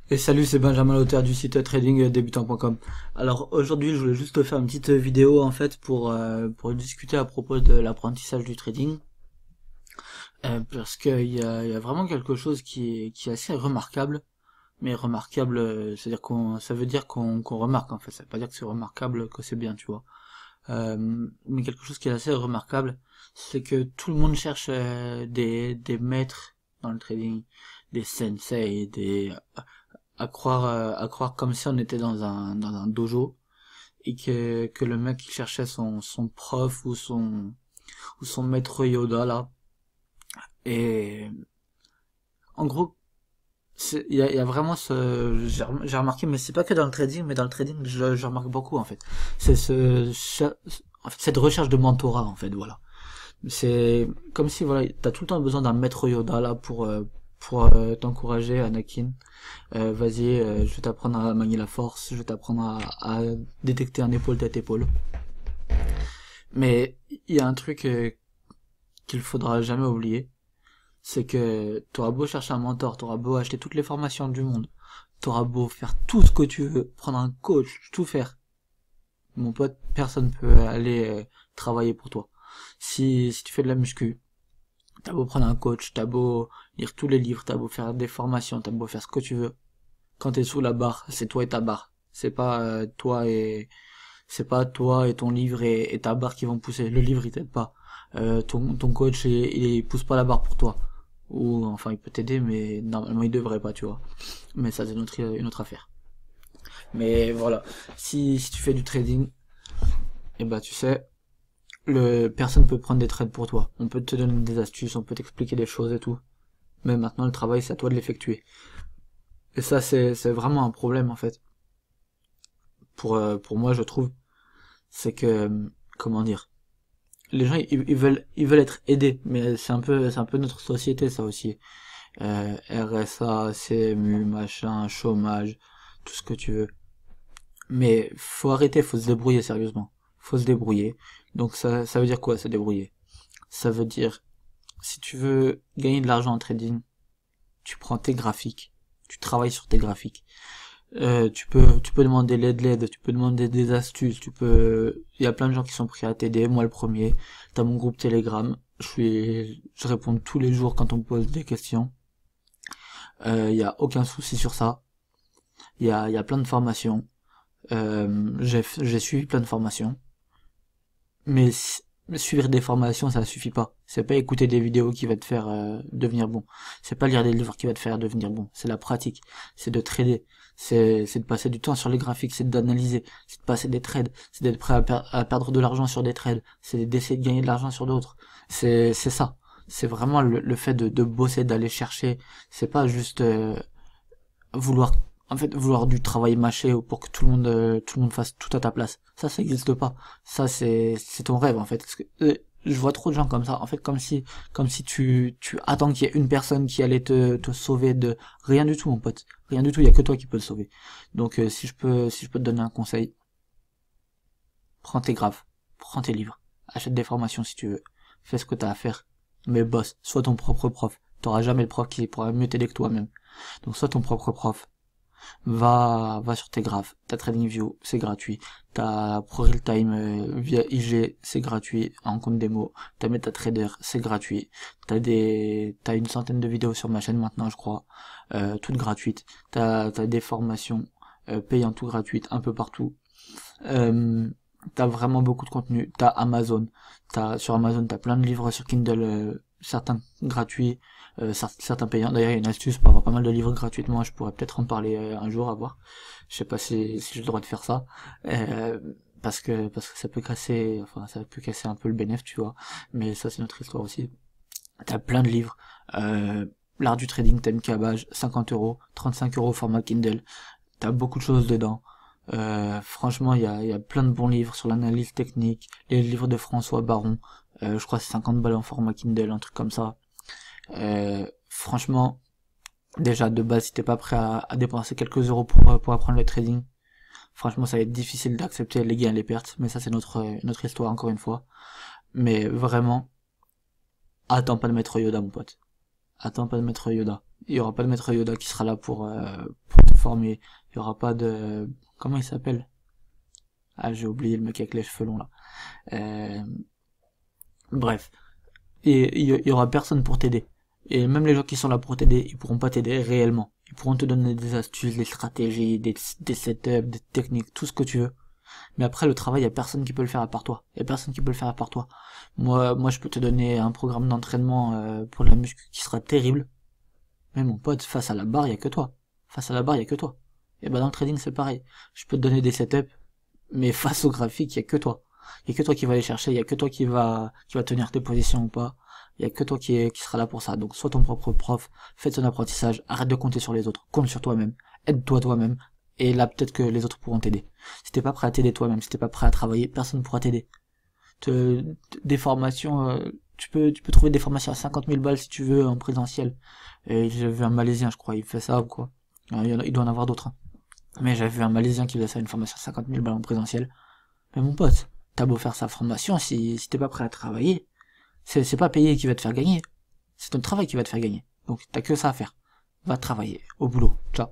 Et salut, c'est Benjamin, l'auteur du site tradingdebutant.com. Alors aujourd'hui, je voulais juste te faire une petite vidéo en fait pour discuter à propos de l'apprentissage du trading. Parce qu'il y a vraiment quelque chose qui est assez remarquable. Mais remarquable, c'est-à-dire ça veut dire qu'on remarque en fait. Ça veut pas dire que c'est remarquable, que c'est bien, tu vois. Mais quelque chose qui est assez remarquable, c'est que tout le monde cherche des maîtres dans le trading, des sensei, à croire comme si on était dans un dojo et que le mec il cherchait son prof ou son maître Yoda là. Et en gros, il y a vraiment j'ai remarqué, mais c'est pas que dans le trading, mais dans le trading je remarque beaucoup en fait. C'est en fait, cette recherche de mentorat en fait, voilà. C'est comme si voilà, t'as tout le temps besoin d'un maître Yoda là pour t'encourager, Anakin. Vas-y, je vais t'apprendre à manier la force, je vais t'apprendre à détecter un épaule tête épaule. Mais il y a un truc qu'il faudra jamais oublier, c'est que t'auras beau chercher un mentor, t'auras beau acheter toutes les formations du monde, t'auras beau faire tout ce que tu veux, prendre un coach, tout faire. Mon pote, personne peut aller travailler pour toi. Si tu fais de la muscu, t'as beau prendre un coach, t'as beau lire tous les livres, t'as beau faire des formations, t'as beau faire ce que tu veux. Quand t'es sous la barre, c'est toi et ta barre. C'est pas toi et ton livre et ta barre qui vont pousser. Le livre il t'aide pas. Ton coach il pousse pas la barre pour toi. Ou enfin il peut t'aider mais normalement il devrait pas, tu vois. Mais ça c'est une autre affaire. Mais voilà, si tu fais du trading, et bah tu sais, le personne peut prendre des trades pour toi. On peut te donner des astuces, on peut t'expliquer des choses et tout. Mais maintenant le travail c'est à toi de l'effectuer. Et ça c'est vraiment un problème en fait. Pour moi je trouve, c'est que comment dire, les gens ils veulent être aidés, mais c'est un peu notre société ça aussi. RSA, CMU, machin, chômage, tout ce que tu veux. Mais faut arrêter, faut se débrouiller sérieusement. Faut se débrouiller. Donc ça veut dire quoi se débrouiller? Ça veut dire si tu veux gagner de l'argent en trading, tu prends tes graphiques, tu travailles sur tes graphiques. Tu peux demander l'aide, tu peux demander des astuces, il y a plein de gens qui sont prêts à t'aider, moi le premier. T'as mon groupe Telegram, je réponds tous les jours quand on me pose des questions. Il y a aucun souci sur ça. Il y a plein de formations. J'ai suivi plein de formations. Mais suivre des formations, ça suffit pas. C'est pas écouter des vidéos qui va te faire devenir bon. C'est pas lire des livres qui va te faire devenir bon. C'est la pratique. C'est de trader. C'est de passer du temps sur les graphiques. C'est d'analyser. C'est de passer des trades. C'est d'être prêt à perdre de l'argent sur des trades. C'est d'essayer de gagner de l'argent sur d'autres. C'est ça. C'est vraiment le fait de bosser, d'aller chercher. C'est pas juste vouloir vouloir du travail mâché pour que tout le monde fasse tout à ta place. Ça existe pas. Ça c'est ton rêve en fait. Parce que, je vois trop de gens comme ça, en fait comme si tu attends qu'il y ait une personne qui allait te sauver de rien du tout, mon pote. Rien du tout, il y a que toi qui peux le sauver. Donc si je peux te donner un conseil, prends tes graphes, prends tes livres, achète des formations si tu veux, fais ce que t'as à faire, mais bosse, sois ton propre prof. T'auras jamais le prof qui pourra mieux t'aider que toi-même. Donc sois ton propre prof. Va sur tes graphes. T'as TradingView, c'est gratuit. T'as ProRealTime via IG, c'est gratuit en compte démo. T'as MetaTrader, c'est gratuit. T'as une centaine de vidéos sur ma chaîne maintenant, je crois, toutes gratuites. T'as des formations payantes, tout gratuites, un peu partout. Euh, T'as vraiment beaucoup de contenu. T'as Amazon. Sur Amazon, t'as plein de livres sur Kindle, certains gratuits, certains payants. D'ailleurs, il y a une astuce pour avoir pas mal de livres gratuitement. Je pourrais peut-être en parler un jour à voir. Je sais pas si j'ai le droit de faire ça. Euh, parce que ça peut casser un peu le bénéfice, tu vois. Mais ça, c'est notre histoire aussi. T'as plein de livres. L'art du trading, thème cabage, 50 €, 35 € format Kindle. T'as beaucoup de choses dedans. Franchement, il y a plein de bons livres sur l'analyse technique, les livres de François Baron. Je crois que c'est 50 balles en format Kindle, un truc comme ça. Franchement, déjà de base, si t'es pas prêt à dépenser quelques euros pour apprendre le trading, franchement, ça va être difficile d'accepter les gains et les pertes. Mais ça, c'est notre histoire encore une fois. Mais vraiment, attends pas de mettre Yoda, mon pote. Attends pas de mettre Yoda. Il y aura pas de maître Yoda qui sera là pour te former. Il y aura pas de, comment il s'appelle? Ah, j'ai oublié le mec avec les cheveux longs là. Euh, Bref. Et il y aura personne pour t'aider. Et même les gens qui sont là pour t'aider, ils pourront pas t'aider réellement. Ils pourront te donner des astuces, des stratégies, des setups, des techniques, tout ce que tu veux. Mais après, le travail, y a personne qui peut le faire à part toi. Y a personne qui peut le faire à part toi. Moi, je peux te donner un programme d'entraînement pour la muscu qui sera terrible. Mais mon pote, face à la barre, y a que toi. Face à la barre, y a que toi. Et ben dans le trading, c'est pareil. Je peux te donner des setups, mais face au graphique, y a que toi. Y a que toi qui va aller chercher, y a que toi qui va tenir tes positions ou pas. Y a que toi qui sera là pour ça. Donc, sois ton propre prof, fais ton apprentissage, arrête de compter sur les autres, compte sur toi-même, aide-toi toi-même, et là, peut-être que les autres pourront t'aider. Si t'es pas prêt à t'aider toi-même, si t'es pas prêt à travailler, personne ne pourra t'aider. Des formations, tu peux trouver des formations à 50 000 balles si tu veux en présentiel. Et j'ai vu un Malaisien, je crois, il fait ça ou quoi. Il doit en avoir d'autres, hein. Mais j'avais vu un Malaisien qui faisait ça, une formation à 50 000 balles en présentiel. Mais mon pote, t'as beau faire sa formation, si t'es pas prêt à travailler, c'est pas payer qui va te faire gagner. C'est ton travail qui va te faire gagner. Donc t'as que ça à faire. Va travailler, au boulot. Ciao.